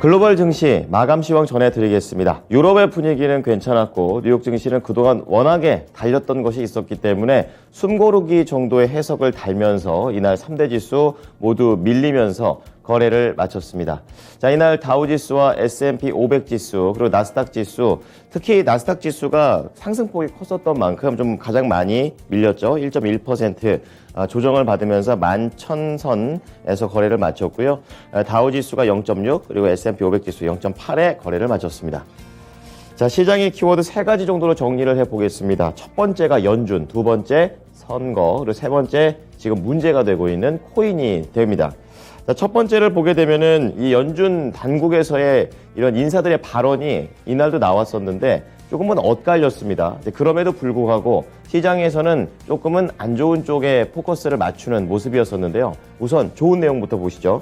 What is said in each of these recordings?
글로벌 증시 마감 시황 전해드리겠습니다. 유럽의 분위기는 괜찮았고 뉴욕 증시는 그동안 워낙에 달렸던 것이 있었기 때문에 숨고르기 정도의 해석을 달면서 이날 3대 지수 모두 밀리면서 거래를 마쳤습니다. 자, 이날 다우지수와 S&P 500 지수 그리고 나스닥 지수, 특히 나스닥 지수가 상승폭이 컸었던 만큼 좀 가장 많이 밀렸죠. 1.1% 조정을 받으면서 11,000선에서 거래를 마쳤고요. 다우지수가 0.6 그리고 S&P 500 지수 0.8에 거래를 마쳤습니다. 자, 시장의 키워드 세 가지 정도로 정리를 해보겠습니다. 첫 번째가 연준, 두 번째 선거, 그리고 세 번째 지금 문제가 되고 있는 코인이 됩니다. 자, 첫 번째를 보게 되면은 이 연준 당국에서의 이런 인사들의 발언이 이날도 나왔었는데 조금은 엇갈렸습니다. 그럼에도 불구하고 시장에서는 조금은 안 좋은 쪽에 포커스를 맞추는 모습이었었는데요. 우선 좋은 내용부터 보시죠.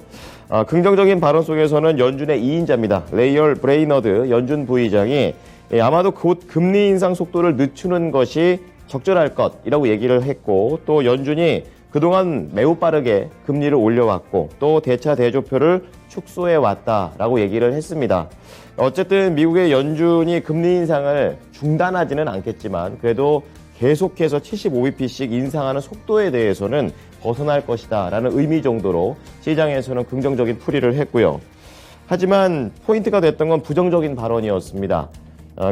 긍정적인 발언 속에서는 연준의 2인자입니다. 레이얼 브레이너드 연준 부의장이 아마도 곧 금리 인상 속도를 늦추는 것이 적절할 것이라고 얘기를 했고, 또 연준이 그동안 매우 빠르게 금리를 올려왔고 또 대차 대조표를 축소해왔다라고 얘기를 했습니다. 어쨌든 미국의 연준이 금리 인상을 중단하지는 않겠지만 그래도 계속해서 75bp씩 인상하는 속도에 대해서는 벗어날 것이다 라는 의미 정도로 시장에서는 긍정적인 풀이를 했고요. 하지만 포인트가 됐던 건 부정적인 발언이었습니다.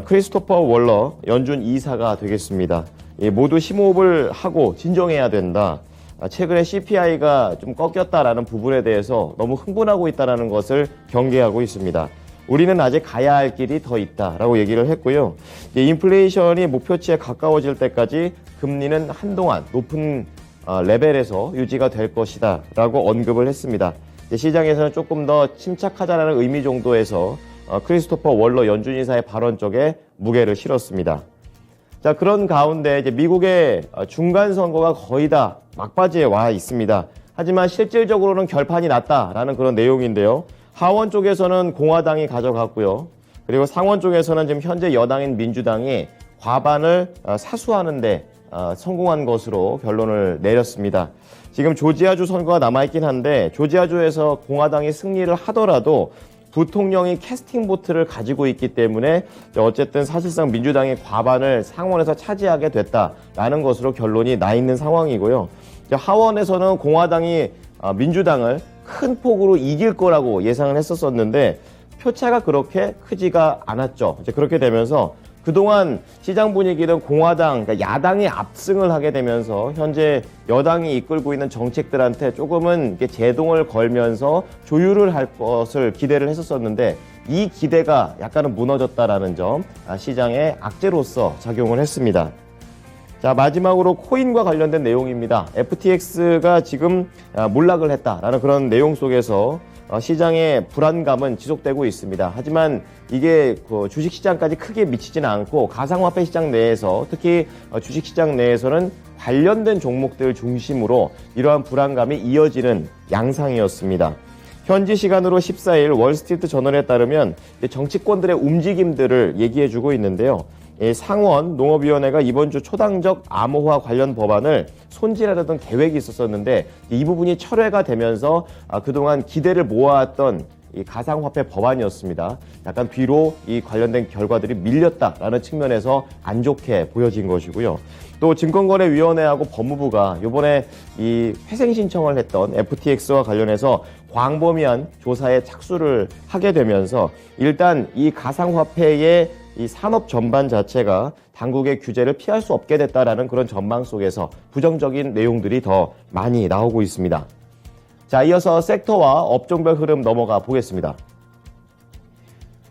크리스토퍼 월러 연준 이사가 되겠습니다. 모두 심호흡을 하고 진정해야 된다. 최근에 CPI가 좀 꺾였다라는 부분에 대해서 너무 흥분하고 있다는 것을 경계하고 있습니다. 우리는 아직 가야 할 길이 더 있다라고 얘기를 했고요. 인플레이션이 목표치에 가까워질 때까지 금리는 한동안 높은 레벨에서 유지가 될 것이다 라고 언급을 했습니다. 시장에서는 조금 더 침착하자라는 의미 정도에서 크리스토퍼 월러 연준이사의 발언 쪽에 무게를 실었습니다. 자, 그런 가운데 이제 미국의 중간 선거가 거의 다 막바지에 와 있습니다. 하지만 실질적으로는 결판이 났다라는 그런 내용인데요. 하원 쪽에서는 공화당이 가져갔고요. 그리고 상원 쪽에서는 지금 현재 여당인 민주당이 과반을 사수하는데 성공한 것으로 결론을 내렸습니다. 지금 조지아주 선거가 남아있긴 한데 조지아주에서 공화당이 승리를 하더라도 부통령이 캐스팅 보트를 가지고 있기 때문에 어쨌든 사실상 민주당이 과반을 상원에서 차지하게 됐다라는 것으로 결론이 나 있는 상황이고요. 하원에서는 공화당이 민주당을 큰 폭으로 이길 거라고 예상을 했었는데 표차가 그렇게 크지가 않았죠. 이제 그렇게 되면서 그동안 시장 분위기는 공화당, 그러니까 야당이 압승을 하게 되면서 현재 여당이 이끌고 있는 정책들한테 조금은 이렇게 제동을 걸면서 조율을 할 것을 기대를 했었는데 이 기대가 약간은 무너졌다라는 점, 시장의 악재로서 작용을 했습니다. 자, 마지막으로 코인과 관련된 내용입니다. FTX가 지금 몰락을 했다라는 그런 내용 속에서 시장의 불안감은 지속되고 있습니다. 하지만 이게 주식시장까지 크게 미치지는 않고 가상화폐 시장 내에서 특히 주식시장 내에서는 관련된 종목들 중심으로 이러한 불안감이 이어지는 양상이었습니다. 현지 시간으로 14일 월스트리트 저널에 따르면 정치권들의 움직임들을 얘기해주고 있는데요. 상원 농업위원회가 이번 주 초당적 암호화 관련 법안을 손질하려던 계획이 있었는데 이 부분이 철회가 되면서 그동안 기대를 모아왔던 이 가상화폐 법안이었습니다. 약간 뒤로 이 관련된 결과들이 밀렸다라는 측면에서 안 좋게 보여진 것이고요. 또 증권거래위원회하고 법무부가 이번에 이 회생 신청을 했던 FTX와 관련해서 광범위한 조사에 착수를 하게 되면서 일단 이 가상화폐의 이 산업 전반 자체가 당국의 규제를 피할 수 없게 됐다라는 그런 전망 속에서 부정적인 내용들이 더 많이 나오고 있습니다. 자, 이어서 섹터와 업종별 흐름 넘어가 보겠습니다.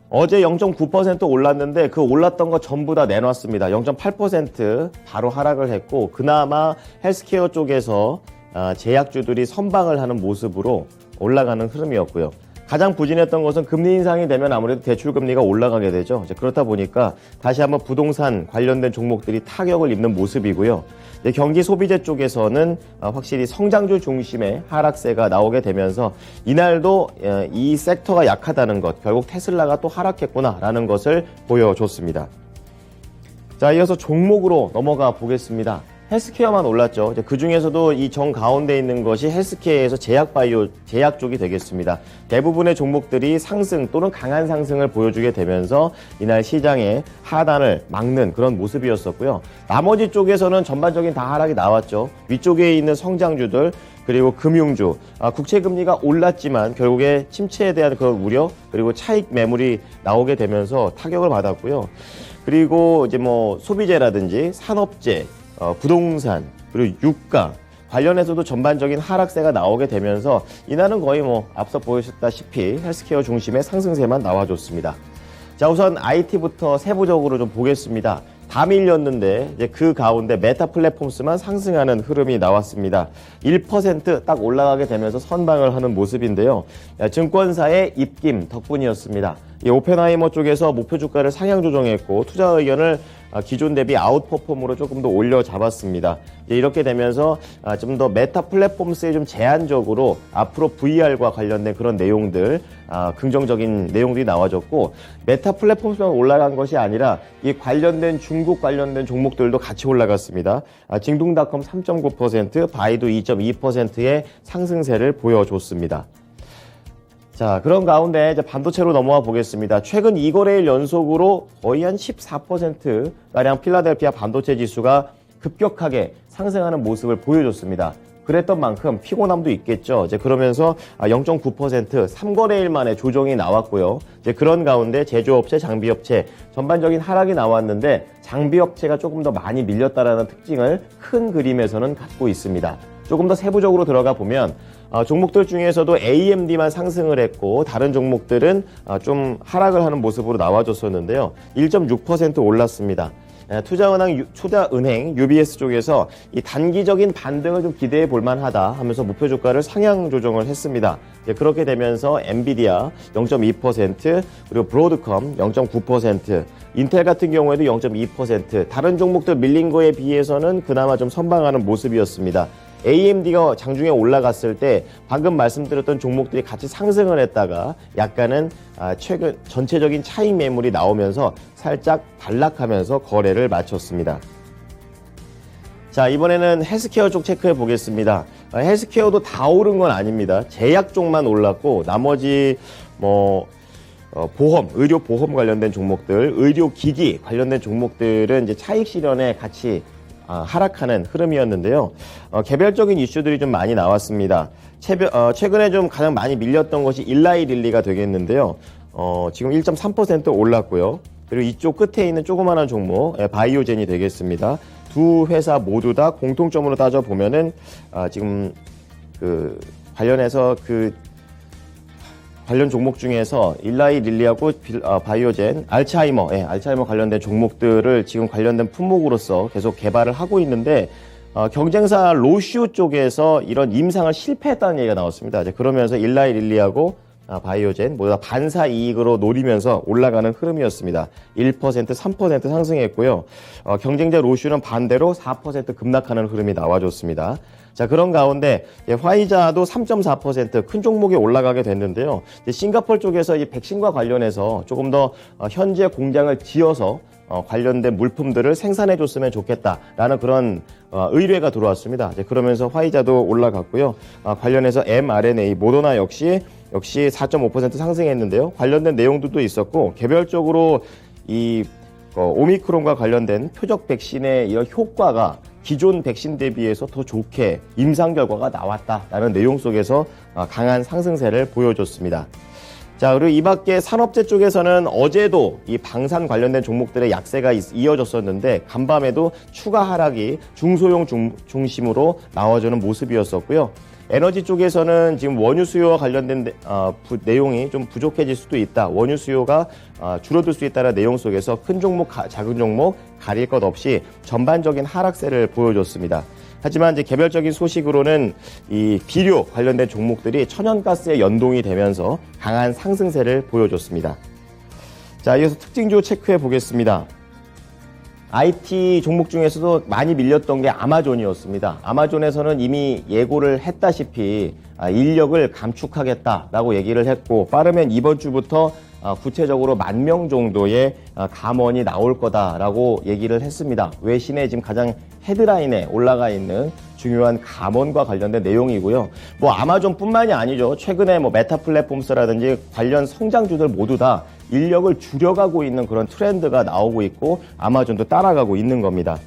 어제 0.9% 올랐는데 그 올랐던 거 전부 다 내놨습니다. 0.8% 바로 하락을 했고 그나마 헬스케어 쪽에서 제약주들이 선방을 하는 모습으로 올라가는 흐름이었고요. 가장 부진했던 것은 금리 인상이 되면 아무래도 대출금리가 올라가게 되죠. 그렇다 보니까 다시 한번 부동산 관련된 종목들이 타격을 입는 모습이고요. 경기 소비재 쪽에서는 확실히 성장주 중심의 하락세가 나오게 되면서 이날도 이 섹터가 약하다는 것, 결국 테슬라가 또 하락했구나라는 것을 보여줬습니다. 자, 이어서 종목으로 넘어가 보겠습니다. 헬스케어만 올랐죠. 이제 그 중에서도 이 정 가운데 있는 것이 헬스케어에서 제약 쪽이 되겠습니다. 대부분의 종목들이 상승 또는 강한 상승을 보여주게 되면서 이날 시장의 하단을 막는 그런 모습이었었고요. 나머지 쪽에서는 전반적인 다 하락이 나왔죠. 위쪽에 있는 성장주들 그리고 금융주, 국채금리가 올랐지만 결국에 침체에 대한 그런 우려 그리고 차익 매물이 나오게 되면서 타격을 받았고요. 그리고 이제 뭐 소비재라든지 산업재, 부동산 그리고 유가 관련해서도 전반적인 하락세가 나오게 되면서 이날은 거의 뭐 앞서 보셨다시피 헬스케어 중심의 상승세만 나와줬습니다. 자, 우선 IT부터 세부적으로 좀 보겠습니다. 다 밀렸는데 이제 그 가운데 메타 플랫폼스만 상승하는 흐름이 나왔습니다. 1% 딱 올라가게 되면서 선방을 하는 모습인데요. 증권사의 입김 덕분이었습니다. 이 오펜하이머 쪽에서 목표 주가를 상향 조정했고 투자 의견을 기존 대비 아웃퍼폼으로 조금 더 올려 잡았습니다. 이렇게 되면서 좀 더 메타 플랫폼스에 좀 제한적으로 앞으로 VR과 관련된 그런 내용들, 긍정적인 내용들이 나와졌고 메타 플랫폼스만 올라간 것이 아니라 이 관련된 중국 관련된 종목들도 같이 올라갔습니다. 징동닷컴 3.9%, 바이두 2.2%의 상승세를 보여줬습니다. 자, 그런 가운데 이제 반도체로 넘어와 보겠습니다. 최근 2거래일 연속으로 거의 한 14%가량 필라델피아 반도체 지수가 급격하게 상승하는 모습을 보여줬습니다. 그랬던 만큼 피곤함도 있겠죠. 이제 그러면서 0.9% 3거래일 만에 조정이 나왔고요. 이제 그런 가운데 제조업체, 장비업체 전반적인 하락이 나왔는데 장비업체가 조금 더 많이 밀렸다라는 특징을 큰 그림에서는 갖고 있습니다. 조금 더 세부적으로 들어가 보면 종목들 중에서도 AMD만 상승을 했고 다른 종목들은 좀 하락을 하는 모습으로 나와줬었는데요. 1.6% 올랐습니다. 투자은행 UBS 쪽에서 이 단기적인 반등을 좀 기대해 볼 만하다 하면서 목표 주가를 상향 조정을 했습니다. 그렇게 되면서 엔비디아 0.2%, 그리고 브로드컴 0.9%, 인텔 같은 경우에도 0.2%, 다른 종목들 밀린 거에 비해서는 그나마 좀 선방하는 모습이었습니다. AMD가 장중에 올라갔을 때 방금 말씀드렸던 종목들이 같이 상승을 했다가 약간은 최근 전체적인 차익 매물이 나오면서 살짝 반락하면서 거래를 마쳤습니다. 자, 이번에는 헬스케어 쪽 체크해 보겠습니다. 헬스케어도 다 오른 건 아닙니다. 제약 쪽만 올랐고 나머지 보험, 의료 보험 관련된 종목들, 의료기기 관련된 종목들은 이제 차익 실현에 같이 하락하는 흐름이었는데요. 개별적인 이슈들이 좀 많이 나왔습니다. 최근에 좀 가장 많이 밀렸던 것이 일라이 릴리가 되겠는데요. 지금 1.3% 올랐고요. 그리고 이쪽 끝에 있는 조그마한 종목 바이오젠이 되겠습니다. 두 회사 모두 다 공통점으로 따져보면은 지금 그 관련해서 관련 종목 중에서 일라이 릴리하고 바이오젠, 알츠하이머 관련된 종목들을 지금 관련된 품목으로서 계속 개발을 하고 있는데 경쟁사 로슈 쪽에서 이런 임상을 실패했다는 얘기가 나왔습니다. 이제 그러면서 일라이 릴리하고 바이오젠 모두 다 반사 이익으로 노리면서 올라가는 흐름이었습니다. 1%, 3% 상승했고요. 경쟁자 로슈는 반대로 4% 급락하는 흐름이 나와줬습니다. 자, 그런 가운데 화이자도 3.4% 큰 종목이 올라가게 됐는데요. 싱가포르 쪽에서 이 백신과 관련해서 조금 더 현재 공장을 지어서 관련된 물품들을 생산해 줬으면 좋겠다라는 그런 의뢰가 들어왔습니다. 그러면서 화이자도 올라갔고요. 관련해서 mRNA 모더나 역시 4.5% 상승했는데요. 관련된 내용들도 있었고 개별적으로 이 오미크론과 관련된 표적 백신의 이런 효과가 기존 백신 대비해서 더 좋게 임상 결과가 나왔다라는 내용 속에서 강한 상승세를 보여줬습니다. 자, 그리고 이 밖에 산업재 쪽에서는 어제도 이 방산 관련된 종목들의 약세가 이어졌었는데 간밤에도 추가 하락이 중소형 중심으로 나와주는 모습이었었고요. 에너지 쪽에서는 지금 원유 수요와 관련된 내용이 좀 부족해질 수도 있다. 원유 수요가 줄어들 수 있다는 내용 속에서 큰 종목, 작은 종목 가릴 것 없이 전반적인 하락세를 보여줬습니다. 하지만 이제 개별적인 소식으로는 이 비료 관련된 종목들이 천연가스에 연동이 되면서 강한 상승세를 보여줬습니다. 자, 이어서 특징주 체크해 보겠습니다. IT 종목 중에서도 많이 밀렸던 게 아마존이었습니다. 아마존에서는 이미 예고를 했다시피 인력을 감축하겠다라고 얘기를 했고 빠르면 이번 주부터 구체적으로 10,000명 정도의 감원이 나올 거다라고 얘기를 했습니다. 외신에 지금 가장 헤드라인에 올라가 있는 중요한 감원과 관련된 내용이고요. 뭐 아마존뿐만이 아니죠. 최근에 뭐 메타 플랫폼스라든지 관련 성장주들 모두 다 인력을 줄여가고 있는 그런 트렌드가 나오고 있고 아마존도 따라가고 있는 겁니다.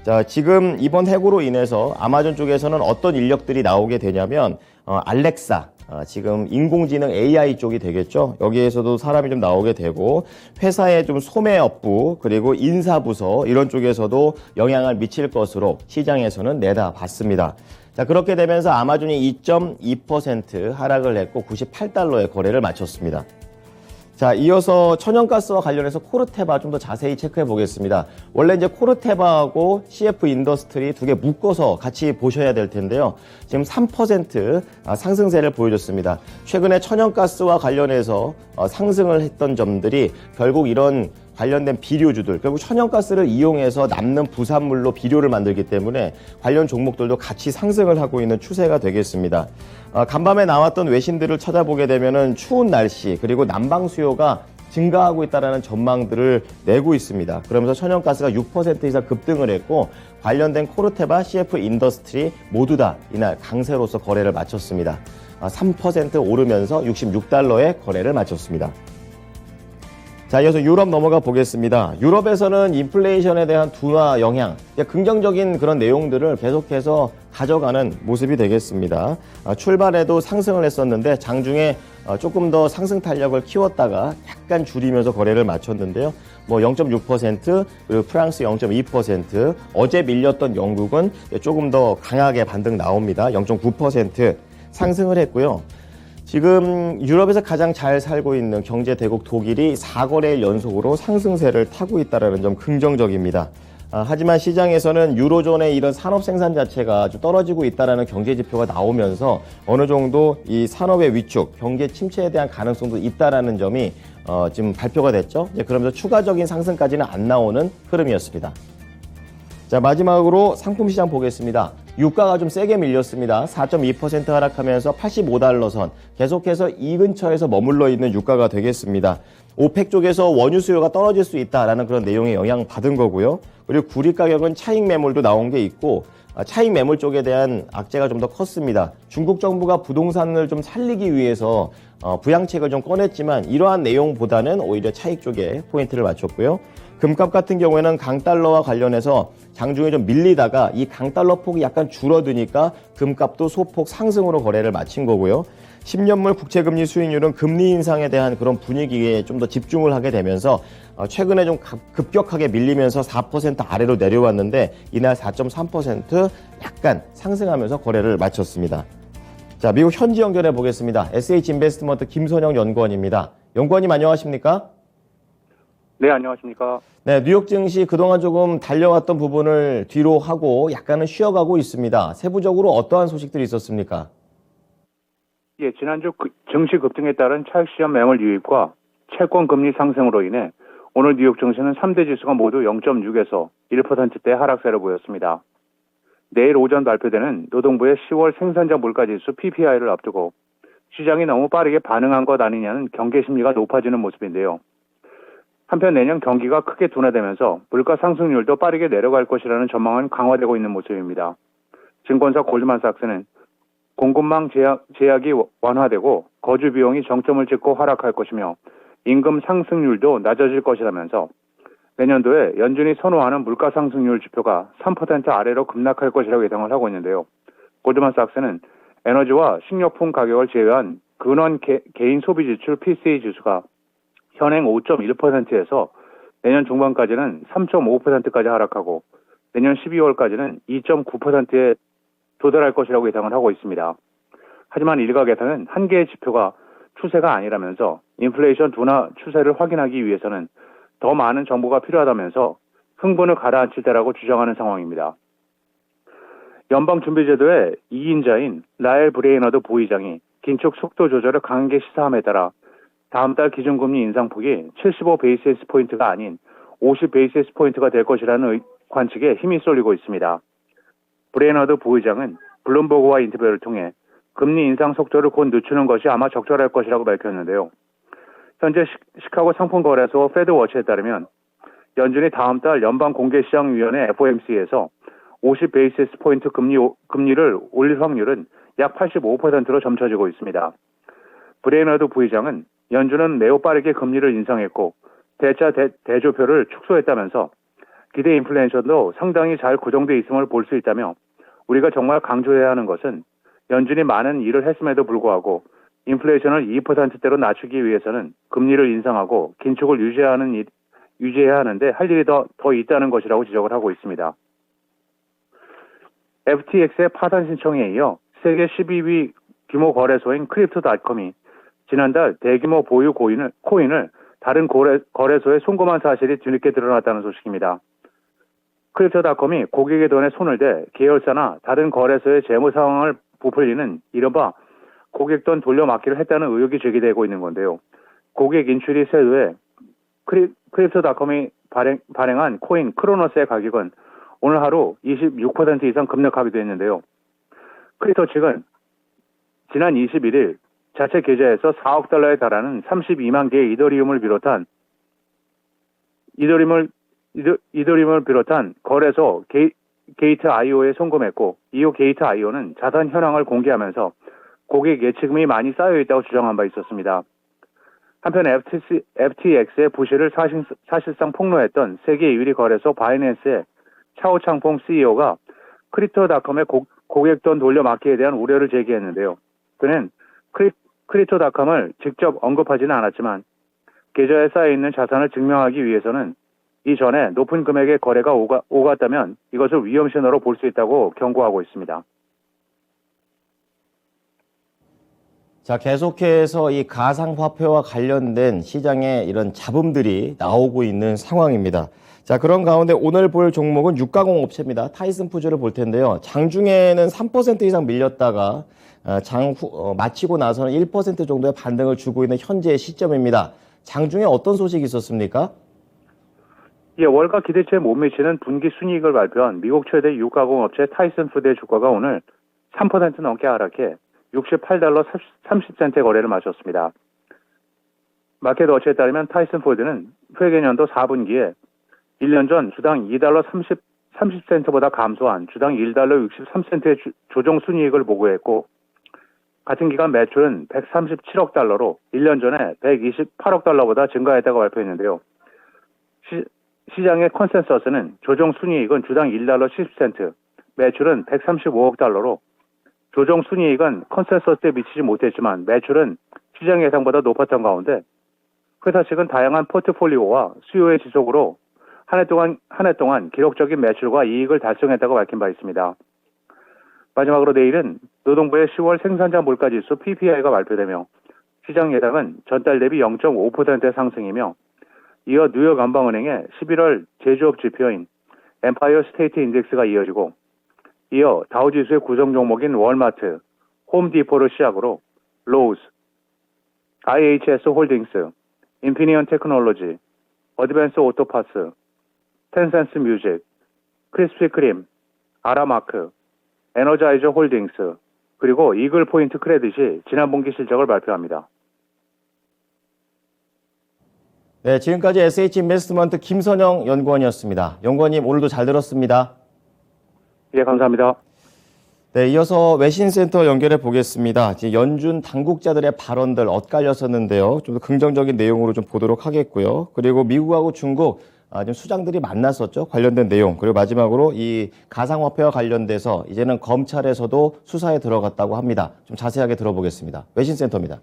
자, 지금 이번 해고로 인해서 아마존 쪽에서는 어떤 인력들이 나오게 되냐면 알렉사, 지금 인공지능 AI 쪽이 되겠죠. 여기에서도 사람이 좀 나오게 되고 회사의 좀 소매 업부 그리고 인사부서 이런 쪽에서도 영향을 미칠 것으로 시장에서는 내다봤습니다. 자, 그렇게 되면서 아마존이 2.2% 하락을 했고 98달러에 거래를 마쳤습니다. 자, 이어서 천연가스와 관련해서 코르테바 좀 더 자세히 체크해 보겠습니다. 원래 이제 코르테바하고 CF 인더스트리 두 개 묶어서 같이 보셔야 될 텐데요. 지금 3% 상승세를 보여줬습니다. 최근에 천연가스와 관련해서 상승을 했던 점들이 결국 이런 관련된 비료주들, 결국 천연가스를 이용해서 남는 부산물로 비료를 만들기 때문에 관련 종목들도 같이 상승을 하고 있는 추세가 되겠습니다. 간밤에 나왔던 외신들을 찾아보게 되면은 추운 날씨 그리고 난방 수요가 증가하고 있다는 전망들을 내고 있습니다. 그러면서 천연가스가 6% 이상 급등을 했고 관련된 코르테바, CF 인더스트리 모두 다 이날 강세로서 거래를 마쳤습니다. 3% 오르면서 66달러에 거래를 마쳤습니다. 자, 이어서 유럽 넘어가 보겠습니다. 유럽에서는 인플레이션에 대한 둔화 영향, 긍정적인 그런 내용들을 계속해서 가져가는 모습이 되겠습니다. 출발에도 상승을 했었는데 장중에 조금 더 상승 탄력을 키웠다가 약간 줄이면서 거래를 마쳤는데요. 뭐 0.6%, 그리고 프랑스 0.2%, 어제 밀렸던 영국은 조금 더 강하게 반등 나옵니다. 0.9% 상승을 했고요. 지금 유럽에서 가장 잘 살고 있는 경제 대국 독일이 4거래일 연속으로 상승세를 타고 있다는 점 긍정적입니다. 하지만 시장에서는 유로존의 이런 산업 생산 자체가 좀 떨어지고 있다는 경제 지표가 나오면서 어느 정도 이 산업의 위축, 경제 침체에 대한 가능성도 있다는 점이 지금 발표가 됐죠. 그러면서 추가적인 상승까지는 안 나오는 흐름이었습니다. 자, 마지막으로 상품 시장 보겠습니다. 유가가 좀 세게 밀렸습니다. 4.2% 하락하면서 85달러 선, 계속해서 이 근처에서 머물러 있는 유가가 되겠습니다. 오펙 쪽에서 원유 수요가 떨어질 수 있다라는 그런 내용에 영향 받은 거고요. 그리고 구리 가격은 차익 매물도 나온 게 있고 차익 매물 쪽에 대한 악재가 좀 더 컸습니다. 중국 정부가 부동산을 좀 살리기 위해서 부양책을 좀 꺼냈지만 이러한 내용보다는 오히려 차익 쪽에 포인트를 맞췄고요. 금값 같은 경우에는 강달러와 관련해서 장중에 좀 밀리다가 이 강달러 폭이 약간 줄어드니까 금값도 소폭 상승으로 거래를 마친 거고요. 10년물 국채금리 수익률은 금리 인상에 대한 그런 분위기에 좀 더 집중을 하게 되면서 최근에 좀 급격하게 밀리면서 4% 아래로 내려왔는데 이날 4.3% 약간 상승하면서 거래를 마쳤습니다. 자, 미국 현지 연결해 보겠습니다. SH인베스트먼트 김선영 연구원입니다. 연구원님 안녕하십니까? 네, 안녕하십니까? 네, 뉴욕 증시 그동안 조금 달려왔던 부분을 뒤로 하고 약간은 쉬어가고 있습니다. 세부적으로 어떠한 소식들이 있었습니까? 예, 지난주 증시 급등에 따른 차익시장 매물 유입과 채권 금리 상승으로 인해 오늘 뉴욕 증시는 3대 지수가 모두 0.6에서 1%대 하락세를 보였습니다. 내일 오전 발표되는 노동부의 10월 생산자 물가지수 PPI를 앞두고 시장이 너무 빠르게 반응한 것 아니냐는 경계 심리가 높아지는 모습인데요. 한편 내년 경기가 크게 둔화되면서 물가 상승률도 빠르게 내려갈 것이라는 전망은 강화되고 있는 모습입니다. 증권사 골드만삭스는 공급망 제약이 완화되고 거주 비용이 정점을 찍고 하락할 것이며 임금 상승률도 낮아질 것이라면서 내년도에 연준이 선호하는 물가 상승률 지표가 3% 아래로 급락할 것이라고 예상을 하고 있는데요. 골드만삭스는 에너지와 식료품 가격을 제외한 근원 개인 소비 지출 PCE 지수가 현행 5.1%에서 내년 중반까지는 3.5%까지 하락하고 내년 12월까지는 2.9%에 도달할 것이라고 예상을 하고 있습니다. 하지만 일각에서는 한 개의 지표가 추세가 아니라면서 인플레이션 둔화 추세를 확인하기 위해서는 더 많은 정보가 필요하다면서 흥분을 가라앉힐 때라고 주장하는 상황입니다. 연방준비제도의 2인자인 라엘 브레이너드 부의장이 긴축 속도 조절을 강하게 시사함에 따라 다음 달 기준금리 인상폭이 75 베이시스 포인트가 아닌 50 베이시스 포인트가 될 것이라는 관측에 힘이 쏠리고 있습니다. 브레이너드 부의장은 블룸버그와 인터뷰를 통해 금리 인상 속도를 곧 늦추는 것이 아마 적절할 것이라고 밝혔는데요. 현재 시카고 상품거래소 페드워치에 따르면 연준이 다음 달 연방공개시장위원회 FOMC에서 50 베이시스 포인트 금리를 올릴 확률은 약 85%로 점쳐지고 있습니다. 브레이너드 부의장은 연준은 매우 빠르게 금리를 인상했고 대차 대조표를 축소했다면서 기대 인플레이션도 상당히 잘 고정돼 있음을 볼 수 있다며 우리가 정말 강조해야 하는 것은 연준이 많은 일을 했음에도 불구하고 인플레이션을 2%대로 낮추기 위해서는 금리를 인상하고 긴축을 유지해야 하는데 할 일이 더 있다는 것이라고 지적을 하고 있습니다. FTX의 파산 신청에 이어 세계 12위 규모 거래소인 크립토닷컴이 지난달 대규모 보유 코인을 다른 거래소에 송금한 사실이 뒤늦게 드러났다는 소식입니다. 크립토닷컴이 고객의 돈에 손을 대 계열사나 다른 거래소의 재무 상황을 부풀리는 이른바 고객 돈 돌려막기를 했다는 의혹이 제기되고 있는 건데요. 고객 인출이 세도에 크립토닷컴이 발행한 코인 크로노스의 가격은 오늘 하루 26% 이상 급락하기도 했는데요. 크립토 측은 지난 21일 자체 계좌에서 4억 달러에 달하는 32만 개의 이더리움을 비롯한 거래소 게이트 IO에 송금했고 이후 게이트 IO는 자산 현황을 공개하면서 고객 예치금이 많이 쌓여 있다고 주장한 바 있었습니다. 한편 FTX의 부실을 사실상 폭로했던 세계 1위 거래소 바이낸스의 차오 창퐁 CEO가 크립토닷컴의 고객 돈 돌려막기에 대한 우려를 제기했는데요. 그는 크립토닷컴을 직접 언급하지는 않았지만 계좌에 쌓여있는 자산을 증명하기 위해서는 이전에 높은 금액의 거래가 오갔다면 이것을 위험 신호로 볼 수 있다고 경고하고 있습니다. 자, 계속해서 이 가상화폐와 관련된 시장의 이런 잡음들이 나오고 있는 상황입니다. 자, 그런 가운데 오늘 볼 종목은 육가공 업체입니다. 타이슨푸즈를 볼 텐데요. 장중에는 3% 이상 밀렸다가 마치고 나서는 1% 정도의 반등을 주고 있는 현재의 시점입니다. 장중에 어떤 소식이 있었습니까? 예, 월가 기대치에 못 미치는 분기 순이익을 발표한 미국 최대 육가공 업체 타이슨푸드의 주가가 오늘 3% 넘게 하락해 68달러 30센트의 거래를 마쳤습니다. 마켓워치에 따르면 타이슨푸드는 회계년도 4분기에 1년 전 주당 2달러 30센트보다 감소한 주당 1달러 63센트의 조정 순이익을 보고했고 같은 기간 매출은 137억 달러로 1년 전에 128억 달러보다 증가했다고 발표했는데요. 시장의 컨센서스는 조정 순이익은 주당 1달러 70센트, 매출은 135억 달러로 조정 순이익은 컨센서스에 미치지 못했지만 매출은 시장 예상보다 높았던 가운데 회사 측은 다양한 포트폴리오와 수요의 지속으로 한 해 동안 기록적인 매출과 이익을 달성했다고 밝힌 바 있습니다. 마지막으로 내일은 노동부의 10월 생산자 물가지수 PPI가 발표되며 시장 예상은 전달 대비 0.5%의 상승이며 이어 뉴욕 연방은행의 11월 제조업 지표인 엠파이어 스테이트 인덱스가 이어지고 이어 다우지수의 구성 종목인 월마트, 홈디포를 시작으로 로우스, IHS 홀딩스, 인피니언 테크놀로지, 어드밴스 오토파스, 텐센스 뮤직, 크리스피 크림, 아라마크, 에너자이저 홀딩스, 그리고 이글 포인트 크레딧이 지난 분기 실적을 발표합니다. 네, 지금까지 SH인베스트먼트 김선영 연구원이었습니다. 연구원님, 오늘도 잘 들었습니다. 예, 감사합니다. 네, 이어서 외신센터 연결해 보겠습니다. 지금 연준 당국자들의 발언들 엇갈렸었는데요. 좀 더 긍정적인 내용으로 좀 보도록 하겠고요. 그리고 미국하고 중국 지금 수장들이 만났었죠. 관련된 내용. 그리고 마지막으로 이 가상화폐와 관련돼서 이제는 검찰에서도 수사에 들어갔다고 합니다. 좀 자세하게 들어보겠습니다. 외신센터입니다.